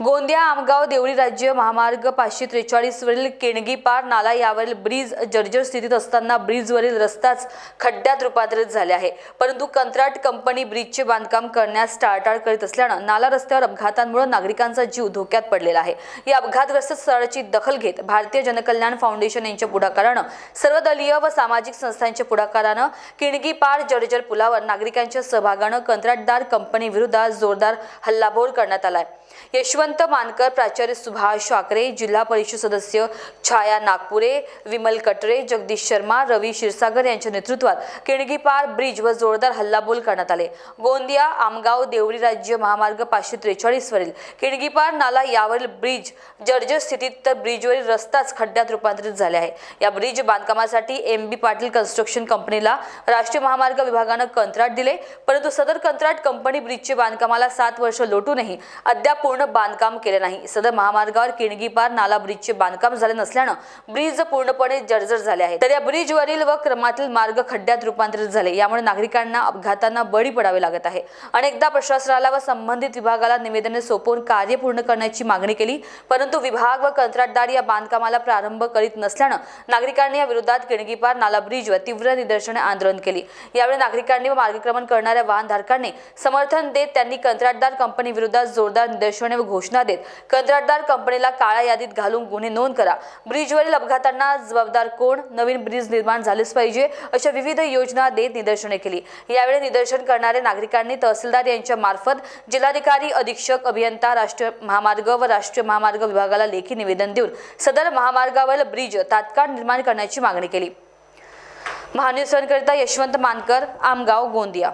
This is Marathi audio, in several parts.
गोंदिया आमगाव देवळी राज्य महामार्ग 543 वरील केणगी पार नाला यावरील ब्रिज जर्जर स्थितीत असताना ब्रिजवरील रस्ताच खड्ड्यात रूपांतरित झाले आहे। परंतु कंत्राट कंपनी ब्रिजचे बांधकाम करण्यास टाळाटाळ करीत असल्याने नाला रस्त्यावर अपघातांमुळे नागरिकांचा जीव धोक्यात पडलेला आहे। या अपघातग्रस्त स्थळाची दखल घेत भारतीय जनकल्याण फाउंडेशन यांच्या पुढाकाराने सर्वदलीय व सामाजिक संस्थांच्या पुढाकाराने केणगी पार जर्जर पुलावर नागरिकांच्या सहभागाने कंत्राटदार कंपनी विरोधात जोरदार हल्लाबोल करण्यात आला आहे। यशवंत मानकर, प्राचार्य सुभाष शाकरे, जिल्हा परिषद सदस्य छाया नागपुरे, विमल कटरे, जगदीश शर्मा, रवी क्षीरसागर यांच्या नेतृत्वात केणगी पार ब्रिज व जोरदार हल्लाबोल करण्यात आले। गोंदिया आमगाव देवळी राज्य महामार्ग 543 वरील केणगी पार नाला यावरील ब्रिज जर्जर स्थितीत तर ब्रिजवरील रस्ताच खड्ड्यात रूपांतरित झाले आहे। या ब्रिज बांधकामासाठी MB पाटील कन्स्ट्रक्शन कंपनीला राष्ट्रीय महामार्ग विभागाने कंत्राट दिले, परंतु सदर कंत्राट कंपनी ब्रिजचे बांधकामाला 7 वर्ष लोटूनही अद्याप पूर्ण बांधकाम केले नाही। सदर महामार्गावर केणगी पार नाला ब्रिजचे बांधकाम झाले नसल्याने ब्रिज पूर्णपणे जर्जर झाले आहे। तर या ब्रिजवरील व क्रमातील मार्ग खड्ड्यात रूपांतरित झाले, यामुळे नागरिकांना अपघातांना बळी पडावे लागत आहे। अनेकदा प्रशासनाला व संबंधित विभागाला निवेदने सोपवून कार्य पूर्ण करण्याची मागणी केली, परंतु विभाग व कंत्राटदार या बांधकामाला प्रारंभ करीत नसल्याने नागरिकांनी या विरोधात केणगी पार नाला ब्रिजवर तीव्र निदर्शने आंदोलन केली। यावेळी नागरिकांनी व मार्गक्रमण करणाऱ्या वाहनधारकांनी समर्थन देत त्यांनी कंत्राटदार कंपनी विरोधात जोरदार निदर्शने व घोषणा देत कंत्राटदार कंपनीला काळ्या यादीत घालून गुन्हे नोंद करा, ब्रिजवरील अपघातांना जबाबदार कोण, नवीन ब्रिज निर्माण झालेच पाहिजे अशा विविध योजना देत निदर्शने केली। यावेळी निदर्शन करणारे नागरिकांनी तहसीलदार यांच्या मार्फत जिल्हाधिकारी, अधीक्षक, अभियंता, राष्ट्रीय महामार्ग व राष्ट्रीय महामार्ग विभागाला लेखी निवेदन देऊन सदर महामार्गावरील ब्रिज तात्काळ निर्माण करण्याची मागणी केली। महान्यूजकरिता यशवंत मानकर, आमगाव, गोंदिया।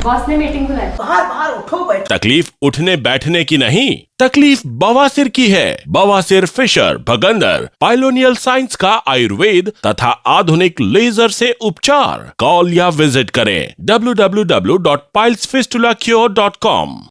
बॉस ने मीटिंग बुलाई। बाहर उठो बैठ। तकलीफ उठने बैठने की नहीं, तकलीफ बवासीर की है। बवासीर, फिशर, भगंदर, पाइलोनियल साइंस का आयुर्वेद तथा आधुनिक लेजर से उपचार। कॉल या विजिट करें www.pilesfistulacure.com।